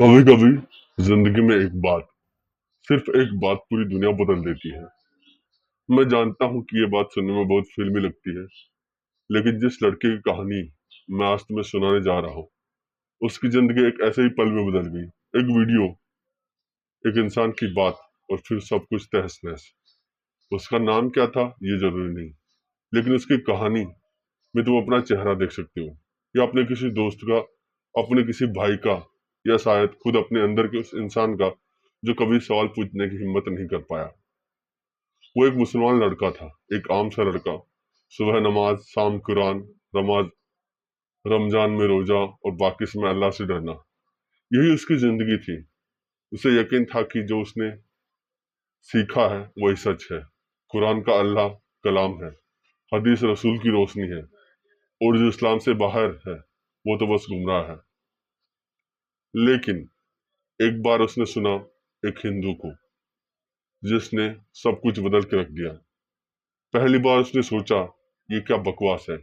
कभी कभी जिंदगी में एक बात, सिर्फ एक बात पूरी दुनिया बदल देती है। मैं जानता हूँ कि ये बात सुनने में बहुत फिल्मी लगती है, लेकिन जिस लड़के की कहानी मैं आज तुम्हें सुनाने जा रहा हूँ, उसकी जिंदगी एक ऐसे ही पल में बदल गई। एक वीडियो, एक इंसान की बात, और फिर सब कुछ तहस नहस। उसका नाम क्या था ये जरूरी नहीं, लेकिन उसकी कहानी में तुम अपना चेहरा देख सकते हो, या अपने किसी दोस्त का, अपने किसी भाई का, या शायद खुद अपने अंदर के उस इंसान का जो कभी सवाल पूछने की हिम्मत नहीं कर पाया। वो एक मुसलमान लड़का था, एक आम सा लड़का। सुबह नमाज, शाम कुरान, नमाज, रमजान में रोजा, और बाकी समय अल्लाह से डरना, यही उसकी जिंदगी थी। उसे यकीन था कि जो उसने सीखा है वही सच है। कुरान का अल्लाह कलाम है, हदीस रसूल की रोशनी है, और जो इस्लाम से बाहर है वो तो बस गुमराह है। लेकिन एक बार उसने सुना एक हिंदू को, जिसने सब कुछ बदल के रख दिया। पहली बार उसने सोचा, ये क्या बकवास है,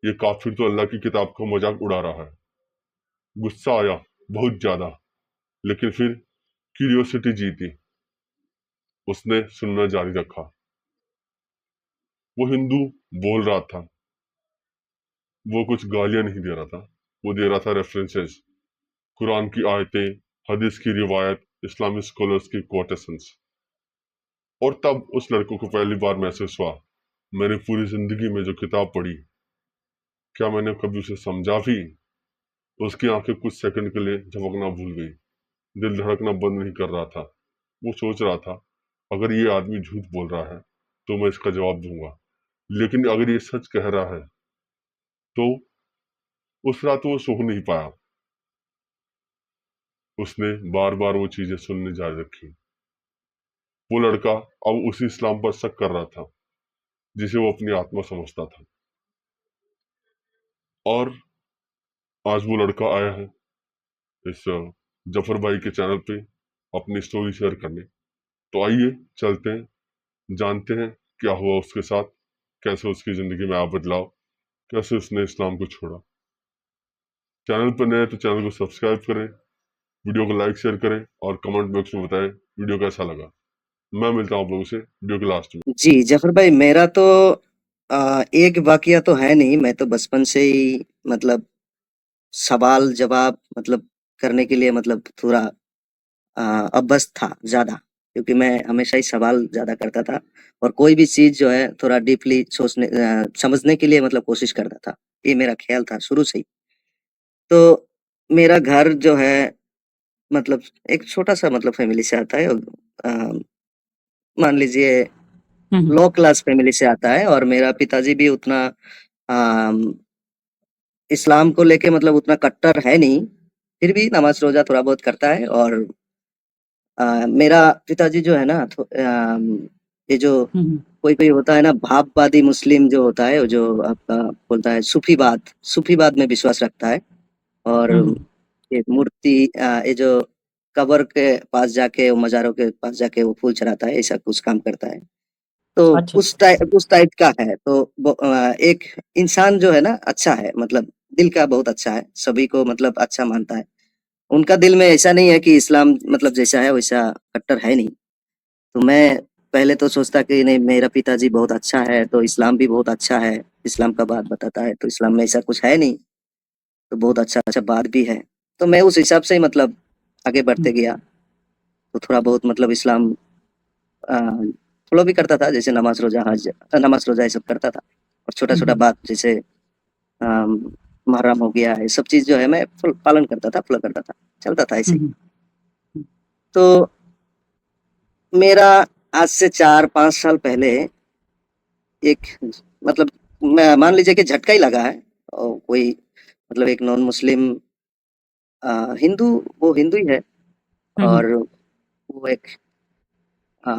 ये काफिर तो अल्लाह की किताब का मजाक उड़ा रहा है। गुस्सा आया, बहुत ज्यादा। लेकिन फिर क्यूरियोसिटी जीती, उसने सुनना जारी रखा। वो हिंदू बोल रहा था, वो कुछ गालियां नहीं दे रहा था, वो दे रहा था रेफरेंसेस, कुरान की आयतें, हदीस की रिवायत, इस्लामिक स्कॉलर्स की कोटेशंस। और तब उस लड़कों को पहली बार महसूस हुआ, मैंने पूरी जिंदगी में जो किताब पढ़ी, क्या मैंने कभी उसे समझा भी? उसकी आंखें कुछ सेकंड के लिए झपकना भूल गई, दिल धड़कना बंद नहीं कर रहा था। वो सोच रहा था, अगर ये आदमी झूठ बोल रहा है तो मैं इसका जवाब दूंगा, लेकिन अगर ये सच कह रहा है तो। उस रात वो सो नहीं पाया। उसने बार बार वो चीजें सुनने जारी रखी। वो लड़का अब उसी इस्लाम पर शक कर रहा था जिसे वो अपनी आत्मा समझता था। और आज वो लड़का आया है इस जफर भाई के चैनल पे अपनी स्टोरी शेयर करने। तो आइए चलते हैं, जानते हैं क्या हुआ उसके साथ, कैसे उसकी जिंदगी में आया बदलाव, कैसे उसने इस्लाम को छोड़ा। चैनल पर नए तो चैनल को सब्सक्राइब करें, वीडियो को लाइक शेयर करें, और कमेंट बॉक्स में बताएं वीडियो कैसा लगा। मैं मिलता हूँ आप लोगों से वीडियो के लास्ट में। जी, जफ़र भाई मेरा तो एक वाक़या तो है नहीं, मैं तो बचपन से ही मतलब सवाल-जवाब मतलब करने के लिए मतलब थोड़ा अभ्यस्त था ज़्यादा, क्योंकि मैं हमेशा ही सवाल ज़्यादा करता था और कोई भी चीज़ जो है थोड़ा डीपली समझने के लिए मतलब कोशिश करता था। ये मेरा ख़्याल था शुरू से ही। तो मेरा घर जो है मतलब एक छोटा-सा मतलब फ़ैमिली से आता है अ, मान लीजिए हुँ, हुँ। लो क्लास फ़ैमिली से आता है और मेरा पिताजी भी उतना अम, इस्लाम को लेके मतलब उतना कट्टर है नहीं, फिर भी नमाज़-रोज़ा थोड़ा बहुत करता है और मेरा पिताजी जो है ना ये जो हुँ, हुँ। कोई-कोई होता है ना भाववादी मुस्लिम जो होता है, जो आपका बोलता है सूफ़ीवाद में विश्वास रखता है और हुँ। ये मूर्ति ये जो कब्र के पास जाके, मज़ारों के पास जाके वो फूल चढ़ाता है, ऐसा कुछ काम करता है। तो अच्छा। उस टाइप का है, तो एक इंसान जो है ना अच्छा है, मतलब दिल का बहुत अच्छा है, सभी को मतलब अच्छा मानता है। उनका दिल में ऐसा नहीं है कि इस्लाम मतलब जैसा है वैसा कट्टर है नहीं। तो मैं पहले तो सोचता कि नहीं मेरा पिताजी बहुत अच्छा है, तो इस्लाम भी बहुत अच्छा है, इस्लाम का बात बताता है, तो इस्लाम में ऐसा कुछ है नहीं, तो बहुत अच्छा-अच्छा बात भी है। तो मैं उस हिसाब से ही मतलब आगे बढ़ते हुँ। गया, तो थोड़ा बहुत मतलब इस्लाम अ, फ़ॉलो भी करता था, जैसे नमाज़ रोज़ा ये सब करता था और हुँ, छोटा-छोटा हुँ। बात जैसे अम, मुहर्रम हो गया, ये सब चीज़ जो है मैं पालन करता था, फ़ॉलो करता था, चलता था ऐसे हुँ, ही। हुँ। हुँ। तो मेरा आज से 4-5 साल पहले एक मतलब मैं मान लीजिए कि झटका ही लगा है और कोई मतलब एक नॉन मुस्लिम हिंदू वो हिंदू ही है हुँ, हुँ। और वो एक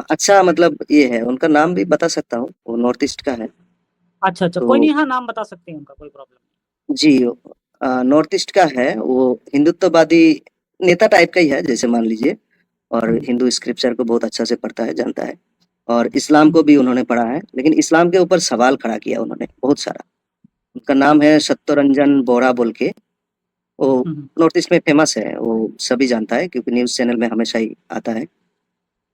अच्छा मतलब ये है, उनका नाम भी बता सकता हूँ, वो नॉर्थ ईस्ट का है। अच्छा, अच्छा, कोई तो नहीं, हाँ, नाम बता सकते हैं उनका, कोई प्रॉब्लम नहीं। जी, नॉर्थ ईस्ट का है, वो हिंदुत्ववादी नेता टाइप का ही है, जैसे मान लीजिए और हुँ, हिंदू स्क्रिप्चर को बहुत अच्छा से पढ़ता है, जानता है और इस्लाम हुँ, को भी उन्होंने पढ़ा है, लेकिन इस्लाम के ऊपर सवाल खड़ा किया उन्होंने बहुत सारा। उनका नाम है सत्यरंजन बोहरा बोल के, वो नॉर्थ ईस्ट में फेमस है, वो सभी जानता है क्योंकि न्यूज़ चैनल में हमेशा ही आता है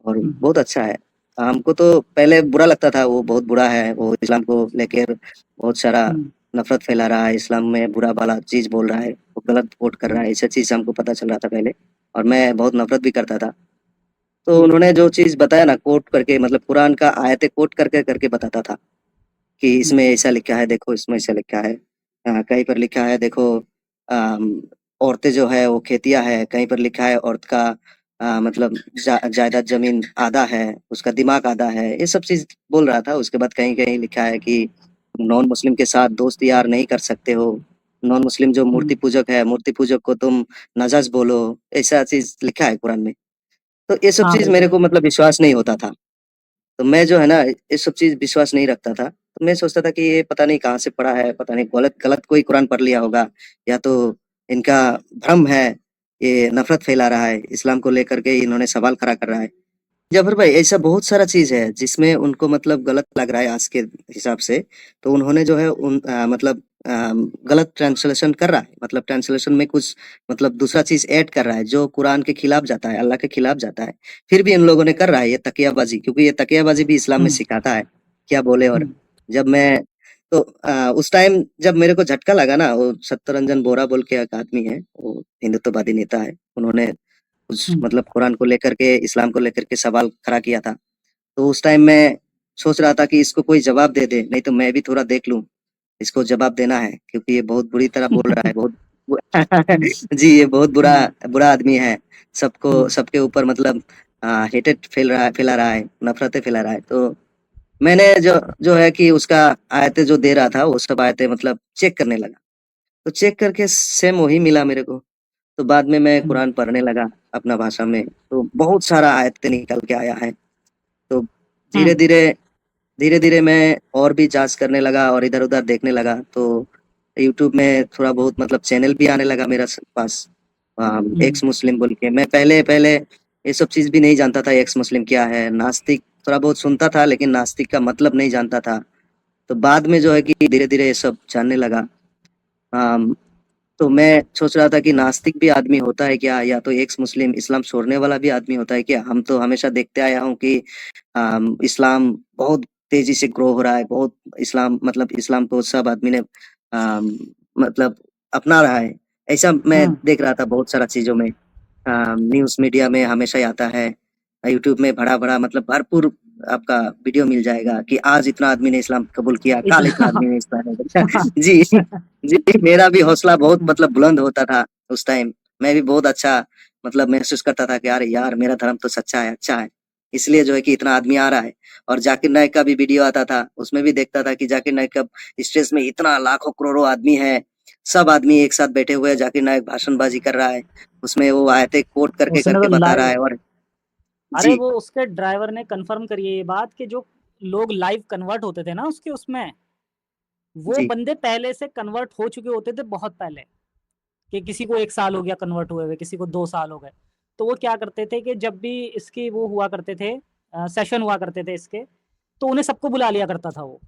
और बहुत अच्छा है। हमको तो पहले बुरा लगता था, वो बहुत बुरा है, वो इस्लाम को लेकर बहुत सारा नफ़रत फैला रहा है, इस्लाम में बुरा भला चीज़ बोल रहा है, वो गलत कोट कर रहा है, ऐसा चीज़ हमको पता चल रहा था पहले और मैं बहुत नफ़रत भी करता था। तो उन्होंने जो चीज़ बताया ना कोट करके मतलब कुरान का आयतें कोट करके बताता था, कि इसमें ऐसा लिखा है देखो, इसमें ऐसा लिखा है। कहीं पर लिखा है देखो औरतें जो है वो खेतिया है, कहीं पर लिखा है औरत का मतलब जायदाद ज़मीन आधा है, उसका दिमाग आधा है, ये सब चीज़ बोल रहा था। उसके बाद कहीं-कहीं लिखा है कि नॉन मुस्लिम के साथ दोस्त यार नहीं कर सकते हो, नॉन मुस्लिम जो मूर्ति पूजक है, मूर्ति पूजक को तुम नजस बोलो, ऐसा चीज़ लिखा है कुरान में। तो ये सब हाँ, चीज़ मेरे बिल्कुल। को मतलब विश्वास नहीं होता था। तो मैं जो है ना, ये सब चीज़ विश्वास नहीं रखता था। तो मैं सोचता था कि ये पता नहीं कहाँ से पढ़ा है, पता नहीं गलत गलत कोई कुरान पढ़ लिया होगा या तो इनका भ्रम है, ये नफ़रत फैला रहा है, इस्लाम को लेकर के इन्होंने सवाल खड़ा कर रहा है। जफ़र भाई ऐसा बहुत सारा चीज़ है जिसमें उनको मतलब गलत लग रहा है आज के हिसाब से, तो उन्होंने जो है मतलब गलत ट्रांसलेशन कर रहा है, मतलब ट्रांसलेशन में कुछ मतलब दूसरा चीज़ ऐड कर रहा है जो कुरान के खिलाफ जाता है, अल्लाह के खिलाफ जाता है। फिर भी इन लोगों ने कर रहा है ये तकियाबाज़ी, क्योंकि ये तकियाबाज़ी भी इस्लाम में सिखाता है, क्या बोले और जब मैं तो उस टाइम जब मेरे को झटका लगा ना, वो सत्तरंजन बोरा बोल के एक आदमी है, वो हिंदुत्ववादी नेता है, उन्होंने कुछ मतलब कुरान को लेकर के, इस्लाम को लेकर के सवाल खड़ा किया था। तो उस टाइम मैं सोच रहा था कि इसको कोई जवाब दे दे, नहीं तो मैं भी थोड़ा देख लूँ, इसको जवाब देना है क्योंकि ये बहुत बुरी तरह बोल रहा है, बहुत जी, ये बहुत बुरा बुरा आदमी है। सबको सबके ऊपर मतलब हेटेड फैला रहा है, नफ़रतें फैला रहा है। तो मैंने जो है कि उसका आयतें जो दे रहा था, वो सब आयतें मतलब चेक करने लगा। तो चेक करके सेम वही मिला मेरे को। तो बाद में मैं कुरान पढ़ने लगा अपना भाषा में, तो बहुत सारा आयतें निकल के आया है। तो धीरे-धीरे धीरे-धीरे मैं और भी जाँच करने लगा और इधर-उधर देखने लगा, तो यूट्यूब में थोड़ा बहुत मतलब चैनल भी आने लगा मेरा पास एक्स मुस्लिम बोल के। मैं पहले ये सब चीज़ भी नहीं जानता था एक्स मुस्लिम क्या है, नास्तिक थोड़ा बहुत सुनता था लेकिन नास्तिक का मतलब नहीं जानता था। तो बाद में जो है कि धीरे-धीरे ये सब जानने लगा। तो मैं सोच रहा था कि नास्तिक भी आदमी होता है क्या? या तो एक्स मुस्लिम इस्लाम छोड़ने वाला भी आदमी होता है क्या? हम तो हमेशा देखते आया हूँ कि इस्लाम बहुत तेज़ी से ग्रो हो रहा है, बहुत इस्लाम मतलब इस्लाम को सब आदमी ने मतलब अपना रहा है। ऐसा मैं देख रहा था बहुत सारा चीज़ों में। न्यूज़ मीडिया में हमेशा ही आता है। यूट्यूब में भरा-भरा मतलब भरपूर आपका वीडियो मिल जाएगा कि आज इतना आदमी ने इस्लाम कबूल किया, कल इतना आदमी ने इस्लाम जी, जी, मेरा भी हौसला बहुत मतलब बुलंद होता था उस टाइम। मैं भी बहुत अच्छा मतलब महसूस करता था कि अरे यार! मेरा धर्म तो सच्चा है, अच्छा है। इसलिए जो है कि इतना आदमी आ रहा है और ज़ाकिर नाइक का भी वीडियो आता था, उसमें भी देखता था कि ज़ाकिर नाइक का स्टेज में इतना लाखों करोड़ों आदमी है, सब आदमी एक साथ बैठे हुए हैं, ज़ाकिर नाइक भाषणबाज़ी कर रहा है। उसमें वो आयतें कोट करके उसने करके तो बता रहा लाइव है और अरे जी, वो उसके ड्राइवर ने कन्फर्म करी है ये बात कि जो लोग लाइव कन्वर्ट होते थे ना उसके उसमें, वो जी, बंदे पहले से कन्वर्ट हो चुके होते थे बहुत पहले, कि किसी को 1 साल हो गया कन्वर्ट हुए हुए, किसी को 2 साल हो गए। तो वो क्या करते थे कि जब भी इसकी वो हुआ करते थे सेशन हुआ करते थे इसके, तो उन्हें सबको बुला लिया करता था वो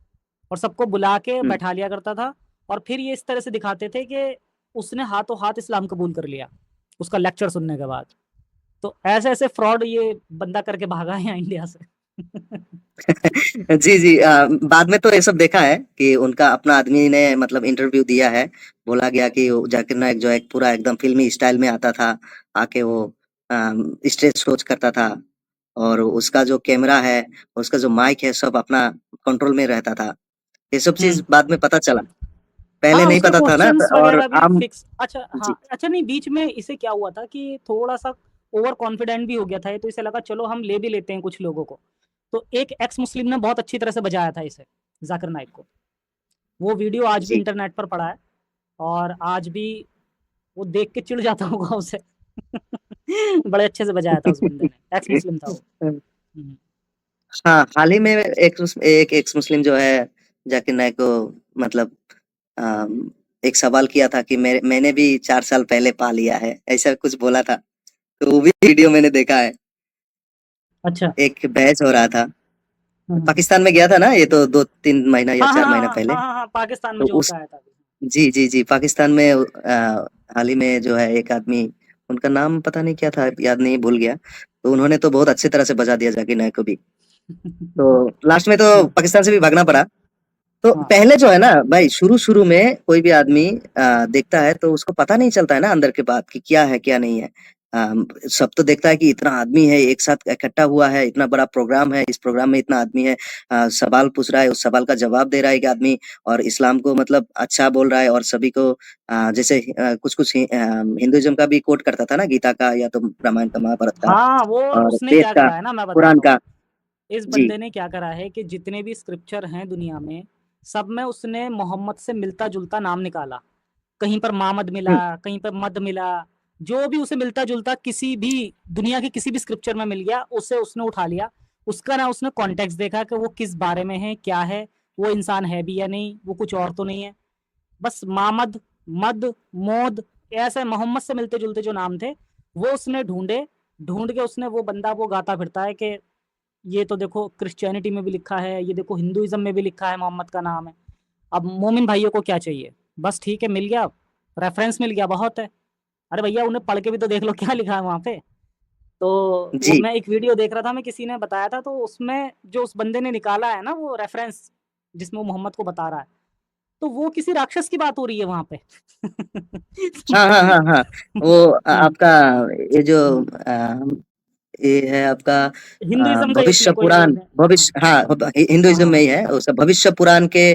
और सबको बुला के हुँ। बैठा लिया करता था और फिर ये इस तरह से दिखाते थे कि उसने हाथों हाथ इस्लाम कबूल कर लिया, उसका लेक्चर सुनने के बाद। तो ऐसे-ऐसे फ्रॉड ये बंदा करके भागा है यहाँ इंडिया से। जी, जी बाद में तो ये सब देखा है कि उनका अपना आदमी ने मतलब इंटरव्यू दिया है। बोला गया कि वो ज़ाकिर नाइक जो है पूरा एकदम फ़िल्मी स्टाइल में आता था, आके वो स्टेज शोज़ करता था और उसका जो कैमरा है, उसका जो माइक है सब अपना कंट्रोल में रहता था। ये सब हुँ। चीज़ बाद में पता चला। पहले हाँ, नहीं उसके पता था ना क्वेश्चन्स और वगैरह भी आम फिक्स अच्छा जी, हाँ, अच्छा नहीं बीच में इसे क्या हुआ था कि थोड़ा-सा ओवर कॉन्फिडेंट भी हो गया था ये, तो इसे लगा चलो हम ले भी लेते हैं कुछ लोगों को। तो एक एक्स मुस्लिम ने बहुत अच्छी तरह से बजाया था इसे, ज़ाकिर नाइक को। वो वीडियो आज भी जी। इंटरनेट पर पड़ा है और आज भी वो देख के चिढ़ जाता होगा उसे। बड़े अच्छे से बजाया था उस बंदे ने, एक्स मुस्लिम था वो। हुँ। हाँ, हाल ही में एक एक्स मुस्लिम जो है ज़ाकिर नाइक को मतलब एक सवाल किया था कि मैंने भी 4 साल पहले पा लिया है, ऐसा कुछ बोला था। तो वो भी वीडियो मैंने देखा है। अच्छा। एक बहस हो रहा था। हुँ, हुँ। पाकिस्तान में गया था ना ये तो 2-3 महीना या हाँ, हाँ, 4 हाँ, महीना हाँ। पहले। हाँ, हाँ, हाँ, पाकिस्तान में तो जो उस होकर आया था अभी। जी, जी, जी, पाकिस्तान में हाल ही में जो है एक आदमी, उनका नाम पता नहीं क्या था, याद नहीं, भूल गया। तो उन्होंने तो बहुत अच्छी तरह से बजा दिया जाकिर नायक को भी। तो लास्ट में तो पाकिस्तान से भी भागना पड़ा। तो हाँ। पहले जो है ना भाई, शुरू-शुरू में कोई भी आदमी देखता है तो उसको पता नहीं चलता है ना अंदर की बात कि क्या है, क्या नहीं है। सब तो देखता है कि इतना आदमी है, एक साथ इकट्ठा हुआ है, इतना बड़ा प्रोग्राम है, इस प्रोग्राम में इतना आदमी है, सवाल पूछ रहा है, उस सवाल का जवाब दे रहा है एक आदमी, और इस्लाम को मतलब अच्छा बोल रहा है, और सभी को जैसे कुछ-कुछ हिंदुइज़्म का भी कोट करता था ना, गीता का या तो रामायण का, महाभारत का, हाँ, वो और उसने वेद क्या का, करा है ना, मैं कुरान बताता हूँ। का। इस जी। बंदे ने क्या करा है कि जितने भी स्क्रिप्चर हैं दुनिया में, सब में उसने मोहम्मद से मिलता-जुलता नाम निकाला। कहीं पर मामद मिला, हुँ, कहीं पर मद मिला, जो भी उसे मिलता-जुलता किसी भी दुनिया के किसी भी स्क्रिप्चर में मिल गया, उसे उसने उठा लिया। उसका ना उसने कॉन्टेक्स्ट देखा कि वो किस बारे में है, क्या है, वो इंसान है भी या नहीं, वो कुछ और तो नहीं है। बस मामद, मद, मोद, ऐसे मोहम्मद से मिलते-जुलते जो नाम थे, वो उसने ढूँढे, ढूँढ के उसने वो बंदा वो गाता फिरता है कि ये तो देखो क्रिश्चियनिटी में भी लिखा है, ये देखो हिंदुइज़्म में भी लिखा है, मोहम्मद का नाम है। अब मोमिन भाइयों को क्या चाहिए? बस ठीक है, मिल गया, रेफ़रेंस मिल गया, बहुत है। अरे भैया उन्हें पढ़ के भी तो देख लो क्या लिखा है वहाँ पे। तो वो जी। मैं एक वीडियो देख रहा था, मैं किसी ने बताया था, तो उसमें जो उस बंदे ने निकाला है ना वो रेफ़रेंस, जिसमें वो मोहम्मद को बता रहा है, तो वो किसी राक्षस की बात हो रही है वहाँ पे। हाँ, हाँ, हाँ, हाँ। वो हुँ, आपका ये जो हुँ। ये है आपका हिंदुइज़्म का ही भविष्य उसने कोई पुराण, बोल दें। हाँ, भविष्य, हाँ, हिंदुइज़्म में हाँ। ही है, उस भविष्य पुराण के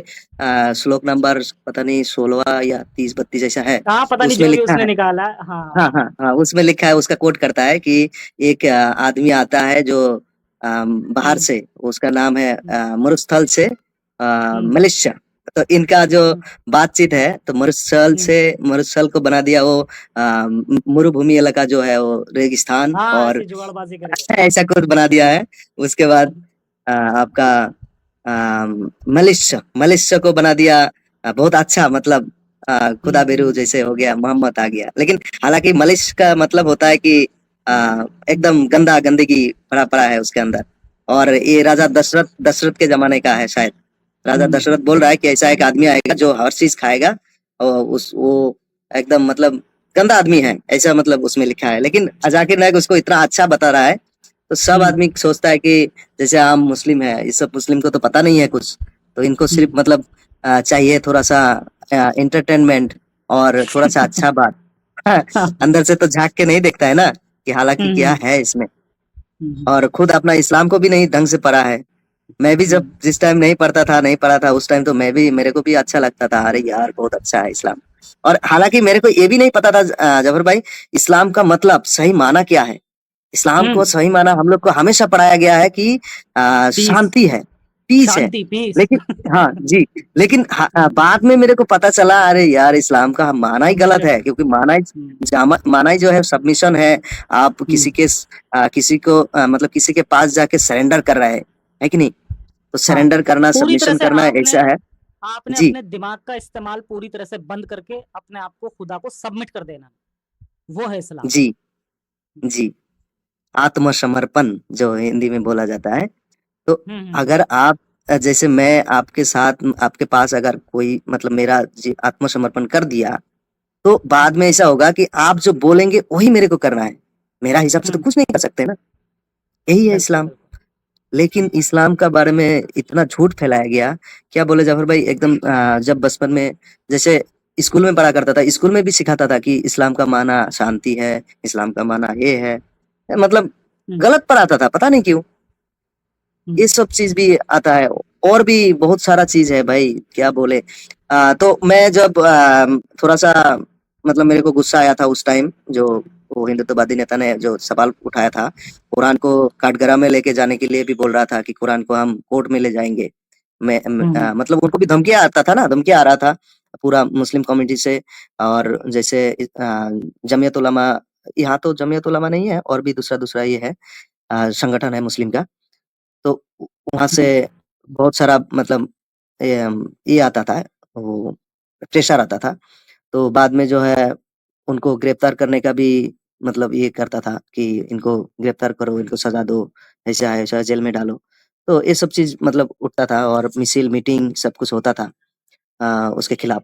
श्लोक नंबर पता नहीं 16 या 30-32 ऐसा है, हाँ, पता नहीं उसमें जो भी लिखा उसने है। निकाला है। हाँ, हाँ, हाँ। हाँ, हाँ, उसमें लिखा है, उसका कोट करता है कि एक आदमी आता है जो बाहर हुँ, से, उसका नाम है हुँ, मरुस्थल से हुँ, मलेशिया। तो इनका जो हुँ, बातचीत है, तो हुँ। मरुस्थल को बना दिया वो मरुभूमि इलाका जो है वो रेगिस्तान, हाँ, और ऐसे जुगाड़बाज़ी करके। ऐसा कुछ बना दिया है। उसके बाद हुँ, आपका मलेशिया मलेशिया को बना दिया बहुत अच्छा, मतलब खुदा हुँ, बेरू हुँ, जैसे हो गया, मोहम्मद आ गया। लेकिन हालाँकि मलिश का मतलब होता है कि एकदम गंदा, गंदगी भरा पड़ा है उसके अंदर। और ये राजा दशरथ दशरथ के ज़माने का है शायद। राजा हुँ, दशरथ बोल रहा है कि ऐसा एक आदमी आएगा जो हर चीज़ खाएगा, और वो एकदम मतलब गंदा आदमी है, ऐसा मतलब उसमें लिखा है। लेकिन जाकिर नायक उसको इतना अच्छा बता रहा है, तो सब हुँ, आदमी सोचता है कि जैसे हम मुस्लिम है, ये सब मुस्लिम को तो पता नहीं है कुछ, तो इनको हुँ। सिर्फ मतलब चाहिए थोड़ा सा एंटरटेनमेंट और थोड़ा सा अच्छा बात। हाँ, अंदर से तो झांक के नहीं देखता है ना कि हालांकि हुँ, क्या हुँ, है इसमें। हुँ, और खुद अपना इस्लाम को भी नहीं ढंग से पढ़ा है। मैं भी जब हुँ, जिस टाइम नहीं पढ़ता था, नहीं पढ़ा था, उस टाइम तो मैं भी, मेरे को भी अच्छा लगता था, अरे यार बहुत अच्छा है इस्लाम। और हालांकि मेरे को ये भी नहीं पता था जफर भाई, इस्लाम का मतलब सही माना क्या है। इस्लाम को हुँ। सही माना हम लोग को हमेशा पढ़ाया गया है कि पीस, शांति है, पीस है। शांति, पीस। लेकिन हाँ जी, लेकिन बाद में मेरे को पता चला, अरे यार इस्लाम का माना ही गलत सबमिशन है, है। क्योंकि माना ही हुँ, माना ही जो है सबमिशन है। आप हुँ। किसी को मतलब किसी के पास जाके सरेंडर कर रहे हैं, है कि नहीं? तो हाँ, सरेंडर करना, पूरी तरह सबमिशन से करना आपने ऐसा है। आपने जी, अपने दिमाग का इस्तेमाल पूरी तरह से बंद करके अपने आप को खुदा को सबमिट कर देना, वो है इस्लाम। जी, जी। आत्मसमर्पण जो हिंदी में बोला जाता है। तो हुँ, हुँ, हुँ, अगर आप जैसे मैं आपके साथ, आपके पास अगर कोई मतलब मेरा जी आत्मसमर्पण कर दिया, तो हुँ। बाद में ऐसा होगा कि आप जो बोलेंगे वही मेरे को करना है। मेरा हिसाब से तो हुँ, कुछ नहीं कर सकते ना, यही है बिल्कुल, इस्लाम। बिल्कुल। लेकिन हुँ, इस्लाम का बारे में इतना झूठ फैलाया गया, क्या बोले जाफर भाई, एकदम जब बचपन में जैसे स्कूल में पढ़ा करता था, स्कूल में भी सिखाता था कि इस्लाम का माना शांति है, इस्लाम का माना ये है। मतलब हुँ, गलत पढ़ाता था, पता नहीं क्यों? हुँ, ये सब चीज़ भी आता है, और भी बहुत सारा चीज़ है भाई, क्या बोले। तो मैं जब थोड़ा-सा मतलब मेरे को गुस्सा आया था उस टाइम, जो वो हिंदुत्ववादी नेता ने जो सवाल उठाया था, कुरान को काठगड़ा में लेके जाने के लिए भी बोल रहा था कि कुरान को हम कोर्ट में ले जाएँगे। हुँ, हुँ, मतलब उनको भी धमकियाँ आता था ना, धमकियाँ आ रहा था पूरा मुस्लिम कम्युनिटी से। और जैसे जमीयत उलमा, यहाँ तो जमीयत उलमा नहीं है, और भी दूसरा-दूसरा ये है संगठन है मुस्लिम का। तो वहाँ से हुँ, बहुत सारा मतलब ये आता था, वो प्रेशर आता था। तो बाद में जो है उनको गिरफ्तार करने का भी मतलब ये करता था कि इनको गिरफ्तार करो, इनको सज़ा दो, ऐसा है, ऐसा है, जेल में डालो। तो ये सब चीज़ मतलब उठता था, और मिছিল, मीटिंग सब कुछ होता था उसके खिलाफ।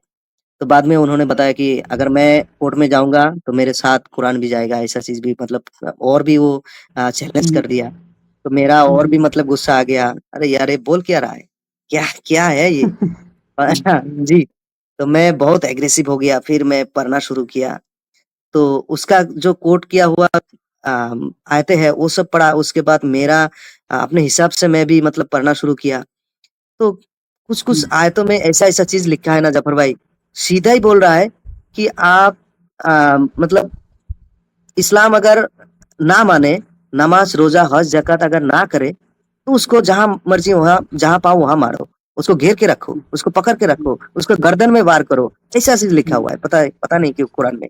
तो बाद में उन्होंने बताया कि अगर मैं कोर्ट में जाऊँगा तो मेरे साथ कुरान भी जाएगा, ऐसा चीज़ भी मतलब और भी वो चैलेंज कर दिया। तो मेरा और भी मतलब गुस्सा आ गया, अरे यार ये बोल क्या रहा है? क्या क्या है ये? जी, तो मैं बहुत एग्रेसिव हो गया, फिर मैं पढ़ना शुरू किया। तो उसका जो कोट किया हुआ आयतें हैं वो सब पढ़ा, उसके बाद मेरा अपने हिसाब से मैं भी मतलब पढ़ना शुरू किया। तो कुछ-कुछ आयतों में ऐसा-ऐसा चीज़ लिखा है ना जफ़र भाई, सीधा ही बोल रहा है कि आप मतलब इस्लाम अगर ना माने, नमाज़, रोज़ा, हज, ज़कात अगर ना करे, तो उसको जहाँ मर्ज़ी वहाँ जहाँ पाओ वहाँ मारो। उसको घेर के रखो, उसको पकड़ के रखो, उसको गर्दन में वार करो, ऐसा चीज़ लिखा हुआ है। पता नहीं क्यों कुरान में।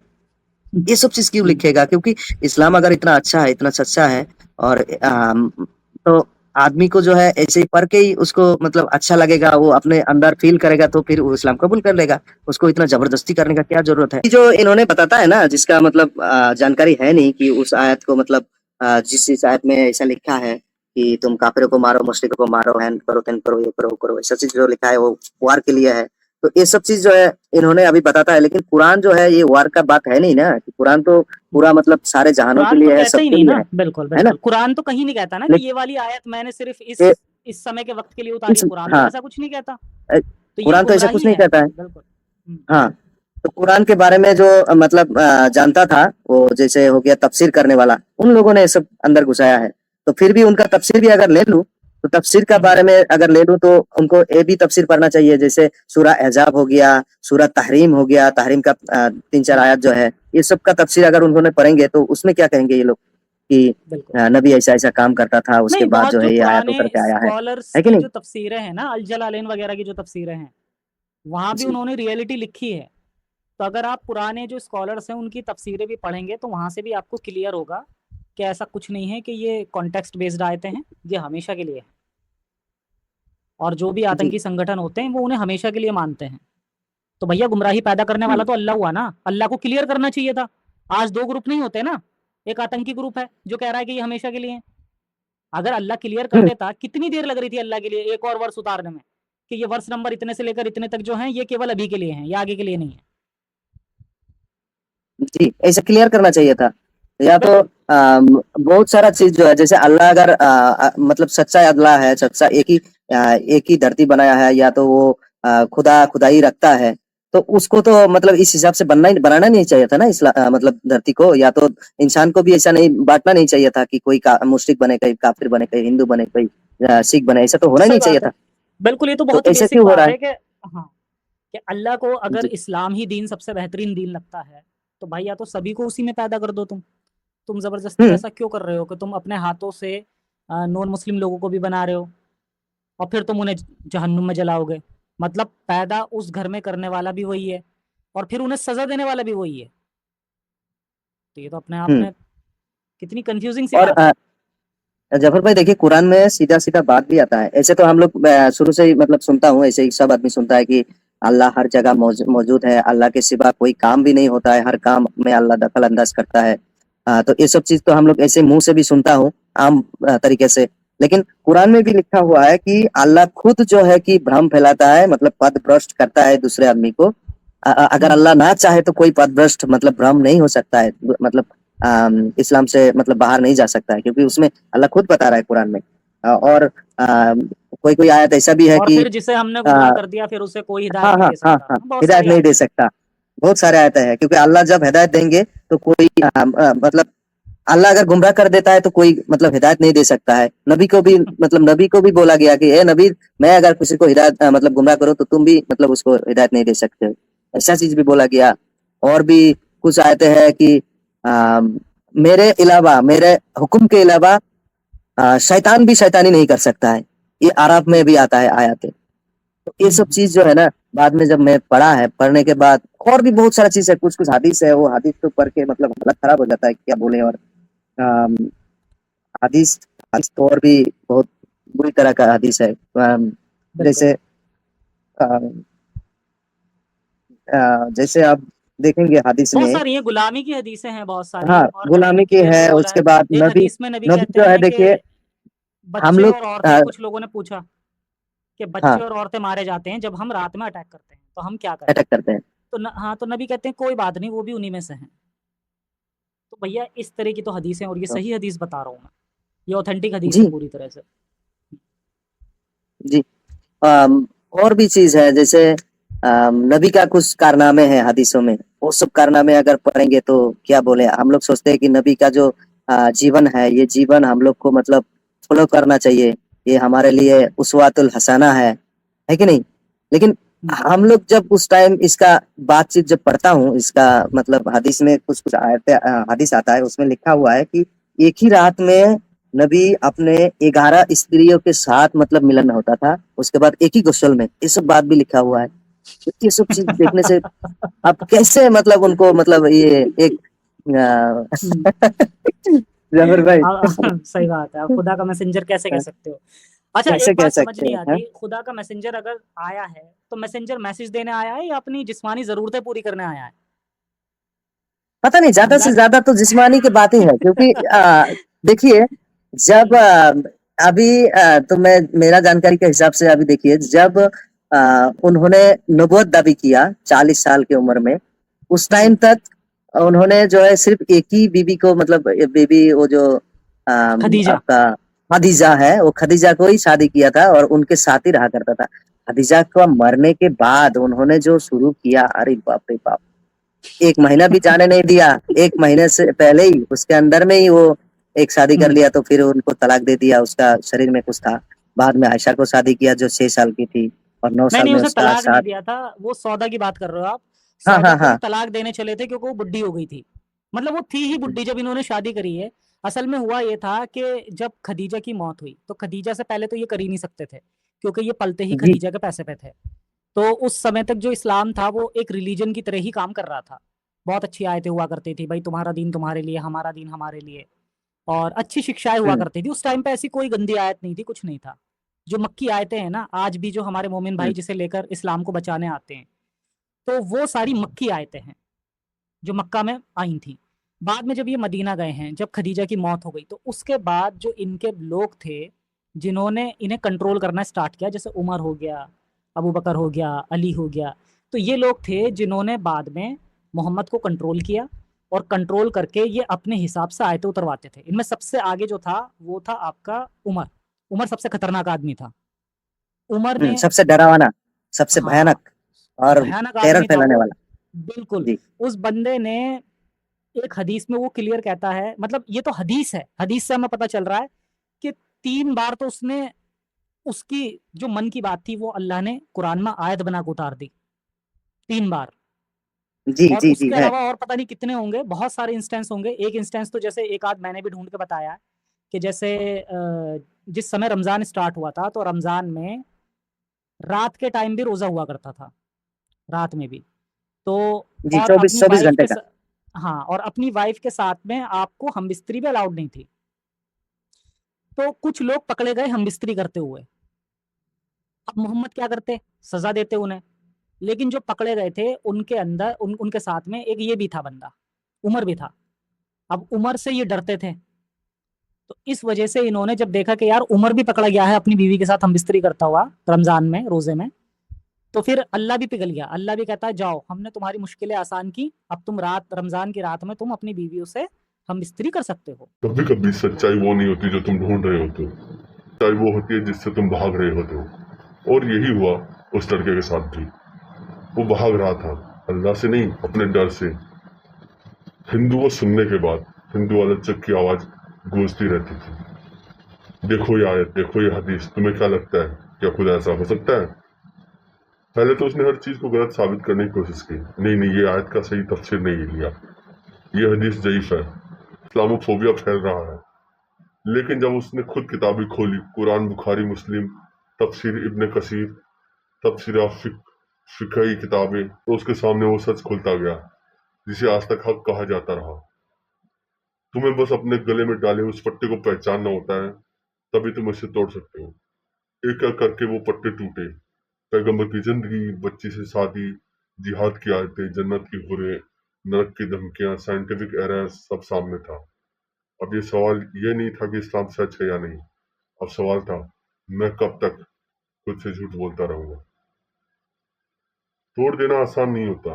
ये सब चीज़ क्यों लिखेगा? क्योंकि इस्लाम अगर इतना अच्छा है, इतना सच्चा है और तो आदमी को जो है ऐसे ही पढ़ के ही उसको मतलब अच्छा लगेगा, वो अपने अंदर फ़ील करेगा तो फिर वो इस्लाम कबूल कर लेगा। उसको इतना ज़बरदस्ती करने का क्या ज़रूरत है? जो इन्होंने बताता है ना जिसका मतलब जानकारी है नहीं कि उस आयत को मतलब जिस आयत में ऐसा लिखा है कि तुम काफ़िरों को मारो, मुश्रिकों को मारो, हेन करो, तेन करो, ये करो, वो करो, ऐसा चीज़ जो लिखा है वो वार के लिए है। तो ये सब चीज़ जो है इन्होंने अभी बताता है, लेकिन कुरान जो है ये वार का बात है नहीं ना, कि कुरान तो पूरा मतलब सारे जहानों के कुरान तो लिए है, कहता ही सबके नहीं लिए ना, है ना? बिल्कुल कुरान तो कहीं नहीं कहता ना कि लेक ये वाली आयत मैंने सिर्फ ये इस समय के वक्त के लिए उतारी है। कुरान तो हाँ, ऐसा कुछ नहीं कहता, अ, तो ये कुरान तो ऐसा कुछ गुमराही नहीं है। कहता है। बिल्कुल। हाँ, तो कुरान के बारे में जो मतलब जानता था, वो जैसे हो गया तफसीर करने वाला, उन लोगों ने ये सब अंदर घुसाया है। तो फिर भी उनका तफसीर भी अगर ले लूँ, तो तफसीर का बारे में अगर ले लूँ तो उनको ये भी तफसीर पढ़ना चाहिए, जैसे सूरा अहज़ाब हो गया, सूरा तहरीम हो गया, तहरीम का 3-4 आयत जो है, ये सब का तफसीर अगर उन्होंने पढ़ेंगे तो उसमें क्या कहेंगे ये लोग कि बिल्कुल। नबी ऐसा-ऐसा काम करता था, उसके नहीं, बाद बहुत जो जो है ये आयत पुराने उतर के आया स्कॉलर्स है कि की नहीं? जो तफसीरें हैं ना, अल जलालैन वगैरह की जो तफसीरें हैं, वहाँ भी जी, उन्होंने रियलिटी लिखी है। तो अगर आप पुराने जो स्कॉलर्स हैं उनकी तफसीरें भी पढ़ेंगे तो वहाँ से भी आपको क्लियर होगा कि ऐसा कुछ नहीं है कि ये कॉन्टेक्स्ट बेस्ड आयतें हैं, ये हमेशा के लिए है। और जो भी जी। आतंकी संगठन होते हैं वो उन्हें हमेशा के लिए मानते हैं। तो भैया गुमराही पैदा करने वाला हुँ, तो अल्लाह हुआ ना, अल्लाह को क्लियर करना चाहिए था। आज 2 ग्रुप नहीं होते ना, एक आतंकी ग्रुप है जो कह रहा है कि ये हमेशा के लिए है। अगर अल्लाह क्लियर कर हुँ, देता, कितनी देर लग रही थी अल्लाह के लिए एक और वर्ष उतारने में, कि ये वर्ष नंबर इतने से लेकर इतने तक जो हैं ये केवल अभी के लिए हैं, ये आगे के लिए नहीं है। जी, ऐसा क्लियर करना चाहिए था। या तो बिल्कुल। बहुत सारा चीज़ जो है जैसे अल्लाह अगर मतलब सच्चा अल्लाह है, सच्चा एक ही धरती बनाया है, या तो वो खुदाई रखता है, तो उसको तो मतलब इस हिसाब से बनाना नहीं चाहिए था ना मतलब धरती को, या तो इंसान को भी ऐसा नहीं बाँटना नहीं चाहिए था कि कोई का मुश्रिक बने, कोई काफ़िर बने, कोई हिंदू बने, कोई सिख बने, ऐसा तो होना ही सही नहीं चाहिए बात है। था। बिल्कुल, ये तो तो बहुत ही ऐसा बेसिक क्यों हो रहा बात है? है कि हाँ, कि अल्लाह को अगर जी, इस्लाम ही दीन सबसे बेहतरीन दीन लगता है, तो भाई या तो सभी को उसी में पैदा कर दो तुम। तुम ज़बरदस्ती हुँ, ऐसा क्यों कर रहे हो कि तुम अपने हाथों से नॉन मुस्लिम लोगों को भी बना रहे हो और फिर तुम उन्हें जहन्नुम में जलाओगे। मतलब पैदा उस घर में करने वाला भी वही है और फिर उन्हें सज़ा देने वाला भी वही है। तो ये तो अपने आप हुँ। में कितनी कन्फ्यूज़िंग सी और बात है। जफर भाई देखिए कुरान में सीधा-सीधा बात भी आता है। ऐसे तो हम लोग शुरू से ही मतलब सुनता हूँ, ऐसे ही सब आदमी सुनता है कि अल्लाह हर जगह मौजूद है, अल्लाह के सिवा कोई काम भी नहीं होता है, हर काम में अल्लाह दखल-अंदाज़ करता है। तो ये सब चीज़ तो हम लोग ऐसे मुँह से भी सुनता हूँ, आम तरीके से। लेकिन कुरान में भी लिखा हुआ है कि अल्लाह खुद जो है कि भ्रम फैलाता है, मतलब पथभ्रष्ट करता है दूसरे आदमी को। अगर हुँ। अल्लाह ना चाहे तो कोई पथभ्रष्ट मतलब भ्रम नहीं हो सकता है। मतलब इस्लाम से मतलब बाहर नहीं जा सकता है, क्योंकि उसमें अल्लाह खुद बता रहा है कुरान में। और कोई-कोई आयत ऐसा भी है और कि फिर जिसे हमने अ, गुमराह कर दिया फिर उसे कोई हिदायत हाँ, नहीं हाँ, दे हाँ, सकता। हाँ, बहुत हिदायत सारी नहीं दे आयतें हैं। सकता। बहुत सारे आयतें हैं, क्योंकि अल्लाह जब हिदायत देंगे तो कोई मतलब अल्लाह अगर गुमराह कर देता है तो कोई मतलब हिदायत नहीं दे सकता है। नबी को भी बोला गया कि ए नबी, मैं अगर किसी को हिदायत मतलब गुमराह करूँ तो तुम भी मतलब उसको हिदायत नहीं दे सकते हो। ऐसा चीज़ भी बोला गया। और भी कुछ आयतें हैं कि अ, मेरे हुक्म के अलावा शैतान भी शैतानी नहीं कर सकता है। ये आराफ में भी आता है आयत है। तो ये सब चीज़ जो है ना, बाद में जब मैं पढ़ा है, पढ़ने के बाद और भी बहुत सारा चीज़ है, कुछ-कुछ हदीस है, वो हदीस तो पढ़ के मतलब हालत खराब हो जाता है, क्या बोले। और अम, हदीस हदीस तो और भी बहुत बुरी तरह का हदीस है। बिल्कुल। जैसे अ जैसे आप देखेंगे हदीस बहुत में, सारी हैं, गुलामी की हदीसें हैं बहुत सारी, हाँ, और मैंने गुलामी नबी की के लिए है, बोला उसके है। बाद एक नबी हदीस में नबी नबी कहते जो है हैं कि देखिए, हम बच्चे लोग और औरतें, कुछ लोगों ने पूछा कि बच्चे हाँ, और औरतें मारे जाते हैं जब हम रात में अटैक करते हैं, तो हम क्या करें? अटैक करते हैं। हाँ, तो नबी कहते हैं कोई बात नहीं, वो भी उन्हीं में से हैं। तो भैया इस तरह की तो हदीस है, और ये सही हदीस बता रहा हूँ मैं, ये ऑथेंटिक हदीस है जी पूरी तरह से। जी। और भी चीज है, जैसे नबी का कुछ कारनामे हैं हदीसों में, वो सब कारनामे अगर पढ़ेंगे तो क्या बोले, हम लोग सोचते हैं कि नबी का जो जीवन है, ये जीवन हम लोग को मतलब फॉलो करना चाहिए, ये हमारे लिए उसवातुल हसना है कि नहीं? लेकिन हम लोग जब उस टाइम इसका बातचीत जब पढ़ता हूँ, इसका मतलब हदीस में कुछ कुछ हदीस आता है, उसमें लिखा हुआ है कि एक ही रात में नबी अपने 11 स्त्रियों के साथ मतलब मिलन होता था, उसके बाद एक ही गुस्ल में, ये सब बात भी लिखा हुआ है। तो ये सब चीज देखने से आप कैसे मतलब उनको मतलब ये एक जबर भाई सही बात है, आप खुदा का मैसेंजर कैसे कह सकते हो? अच्छा, कैसे एक कह बात समझ सकते नहीं हैं, हाँ? आती, खुदा का मैसेंजर अगर आया है तो मैसेंजर मैसेज देने आया है या अपनी जिस्मानी जरूरतें पूरी करने आया है? पता नहीं, ज्यादा से अल्लाह ज्यादा तो जिस्मानी की बात ही है, क्योंकि देखिए, जब अभी तो मैं मेरा जानकारी के हिसाब से अभी देखिए, जब उन्होंने नबूवत दावी किया 40 साल की उम्र में, उस टाइम तक उन्होंने जो है सिर्फ एक ही बीबी को मतलब बीबी वो जो खदीजा। आपका खदीजा है, वो खदीजा को ही शादी किया था और उनके साथ ही रहा करता था। खदीजा को मरने के बाद उन्होंने जो शुरू किया, अरे बाप रे बाप, 1 महीना भी जाने नहीं दिया, 1 महीने से पहले ही उसके अंदर में ही वो एक शादी कर लिया, तो फिर उनको तलाक दे दिया, उसका शरीर में कुछ था। बाद में आयशा को शादी किया जो 6 साल की थी, और 9 नहीं साल नहीं, में उसे उसका तलाक नहीं साथ। दिया था, वो सौदा की बात कर रहे हो आप। हाँ, सौदा हाँ, को वो हाँ। तलाक देने चले थे क्योंकि वो बुढ़ी हो गई थी, मतलब वो थी ही बुढ़ी जब इन्होंने शादी करी है। असल में हुआ ये था कि जब खदीजा की मौत हुई तो खदीजा से पहले तो ये कर ही नहीं सकते थे, क्योंकि ये पलते ही जी, खदीजा के पैसे पे थे। तो उस समय तक जो इस्लाम था वो एक रिलीजन की तरह ही काम कर रहा था। बहुत अच्छी आयतें हुआ करती थी, भाई तुम्हारा दीन तुम्हारे लिए, हमारा दीन हमारे लिए, और अच्छी शिक्षाएं हुआ हुँ, करती थी। उस टाइम पे ऐसी कोई गंदी आयत नहीं थी, कुछ नहीं था। जो मक्की आयतें हैं ना, आज भी जो हमारे मोमिन हुँ, भाई जिसे लेकर इस्लाम को बचाने आते हैं, तो वो सारी मक्की आयतें हैं जो मक्का में आई थी। बाद में जब ये मदीना गए हैं, जब खदीजा की मौत हो गई, तो उसके बाद जो इनके लोग थे जिन्होंने इन्हें कंट्रोल करना स्टार्ट किया, जैसे उमर हो गया, अबू बकर हो गया, अली हो गया, तो ये लोग थे जिन्होंने बाद में मोहम्मद को कंट्रोल किया, और कंट्रोल करके ये अपने हिसाब से आयतें उतरवाते थे। इनमें सबसे आगे जो था वो था आपका उमर। उमर सबसे खतरनाक आदमी था। उमर ने, सबसे डरावना, सबसे हाँ, भयानक और भयानक टेरर आदमी था फैलाने वो, वाला। बिल्कुल। जी, उस बंदे ने, एक हदीस में वो क्लियर कहता है, मतलब ये तो हदीस है, हदीस से हमें पता चल रहा है कि 3 बार तो उसने, उसकी जो मन की बात थी वो अल्लाह ने कुरान में आयत बना के उतार दी, 3 बार। जी, और जी, जी, उसके है। अलावा और पता नहीं कितने होंगे, बहुत सारे इंस्टेंस होंगे। एक इंस्टेंस तो जैसे एक आध मैंने भी ढूंढ के बताया है कि जैसे जिस समय रमजान स्टार्ट हुआ था, तो रमजान में रात के टाइम भी रोजा हुआ करता था, रात में भी। तो जी, और 24 अपनी 24 वाइफ घंटे के का। हाँ, और अपनी वाइफ के साथ में आपको हम बिस्तरी भी अलाउड नहीं थी। तो कुछ लोग पकड़े गए हम बिस्तरी करते हुए। अब मोहम्मद क्या करते, सजा देते उन्हें। लेकिन जो पकड़े गए थे उनके अंदर उनके साथ में एक ये भी था बंदा, उमर भी था। अब उमर से ये डरते थे, तो इस वजह से इन्होंने जब देखा कि यार उमर भी पकड़ा गया है अपनी बीवी के साथ हम बिस्तरी करता हुआ रमजान में, रोजे में, तो फिर अल्लाह भी पिघल गया। अल्लाह भी कहता है जाओ, हमने तुम्हारी मुश्किलें आसान की, अब तुम रात, रमजान की रात में तुम अपनी बीवियों से हम बिस्तरी कर सकते हो। कभी कभी सच्चाई वो नहीं होती जो तुम ढूंढ रहे होते हो, सच्चाई वो होती है जिससे तुम भाग रहे होते हो। और यही हुआ उस लड़के के साथ भी। वो भाग रहा था, अल्लाह से नहीं, अपने डर से। हिंदू को सुनने के बाद हिंदू आलोचक की आवाज गूंजती रहती थी, देखो ये आयत, देखो ये हदीस, तुम्हें क्या लगता है, क्या खुदा ऐसा हो सकता है? पहले तो उसने हर चीज को गलत साबित करने की कोशिश की, नहीं नहीं, ये आयत का सही तफसीर नहीं लिया, ये हदीस ज़ईफ है, इस्लामोफोबिया फैल रहा है। लेकिन जब उसने खुद किताबें खोली, कुरान, बुखारी, मुस्लिम, तफसीर इब्न कसीर, तफसीर फिकही किताबें, तो उसके सामने वो सच खुलता गया जिसे आज तक हक कहा जाता रहा। तुम्हें बस अपने गले में डाले उस पट्टे को पहचानना होता है, तभी तुम इसे तोड़ सकते हो। एक एक करके वो पट्टे टूटे, पैगंबर की जिंदगी, बच्ची से शादी, जिहाद की आयतें, जन्नत की हुरें, नरक की धमकियां, साइंटिफिक एरर, सब सामने था। अब ये सवाल ये नहीं था कि इस्लाम सच है या नहीं, अब सवाल था, मैं कब तक खुद से झूठ बोलता रहूंगा? तोड़ देना आसान नहीं होता,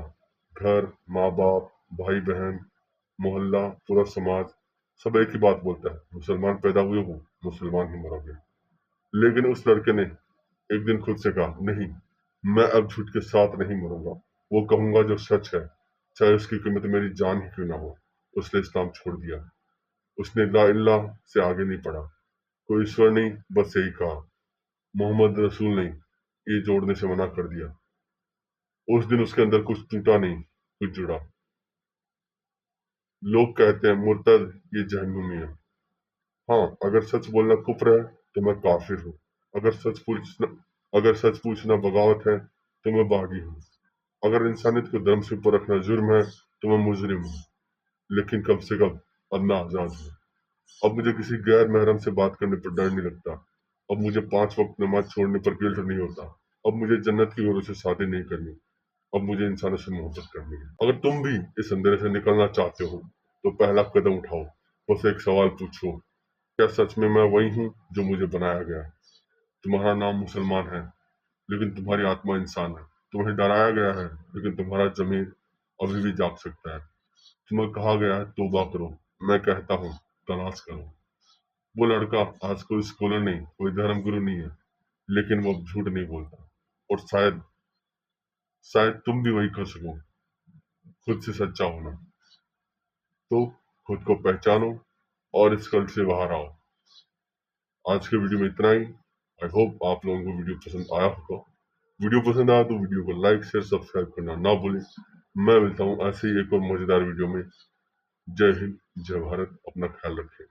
घर, माँ बाप, भाई बहन, मोहल्ला, पूरा समाज सब एक ही बात बोलता है, मुसलमान पैदा हुए हो, मुसलमान ही मरोगे। लेकिन उस लड़के ने एक दिन खुद से कहा, नहीं, मैं अब झूठ के साथ नहीं मरूंगा, वो कहूंगा जो सच है, चाहे उसकी कीमत मेरी जान ही क्यों ना हो। उसने इस्लाम छोड़ दिया। उसने ला इलाहा से आगे नहीं पढ़ा, कोई ईश्वर नहीं, बस यही कहा, मोहम्मद रसूल नहीं, ये जोड़ने से मना कर दिया। उस दिन उसके अंदर कुछ टूटा नहीं, कुछ जुड़ा। लोग कहते हैं मुर्तद ये जहन्नुमी है। हाँ, अगर सच बोलना कुफ्र है तो मैं काफिर हूँ। अगर सच पूछना बगावत है तो मैं बागी हूँ। अगर इंसानियत को धर्म से ऊपर रखना जुर्म है तो मैं मुजरिम हूँ। लेकिन कम से कम अब मैं आजाद हूँ। अब मुझे किसी गैर महरम से बात करने पर डर नहीं लगता। अब मुझे 5 वक्त नमाज छोड़ने पर गिल्ट नहीं होता। अब मुझे जन्नत की ओर से शादी नहीं करनी। अब मुझे इंसानों से मोहब्बत करनी है। अगर तुम भी इस अंधेरे से निकलना चाहते हो तो पहला कदम उठाओ। बस एक सवाल पूछो, क्या सच में मैं वही हूँ जो मुझे बनाया गया? तुम्हारा नाम मुसलमान है, लेकिन तुम्हारी आत्मा इंसान है। तुम्हें डराया गया है, लेकिन तुम्हारा जमीर अभी भी जाग सकता है। तुम्हें कहा गया है तौबा करो, मैं कहता हूँ तलाश करो। वो लड़का आज कोई स्कॉलर नहीं, कोई धर्म गुरु नहीं है, लेकिन वो अब झूठ नहीं बोलता। और शायद तुम भी वही कर सको, खुद से सच्चा होना। तो खुद को पहचानो और इस कल्ट से बाहर आओ। आज के वीडियो में इतना ही। आई होप आप लोगों को वीडियो पसंद आया होगा। वीडियो पसंद आया तो वीडियो को लाइक शेयर सब्सक्राइब करना ना भूलें। मैं मिलता हूँ ऐसे ही एक और मजेदार वीडियो में। जय हिंद, जय भारत, अपना ख्याल रखें।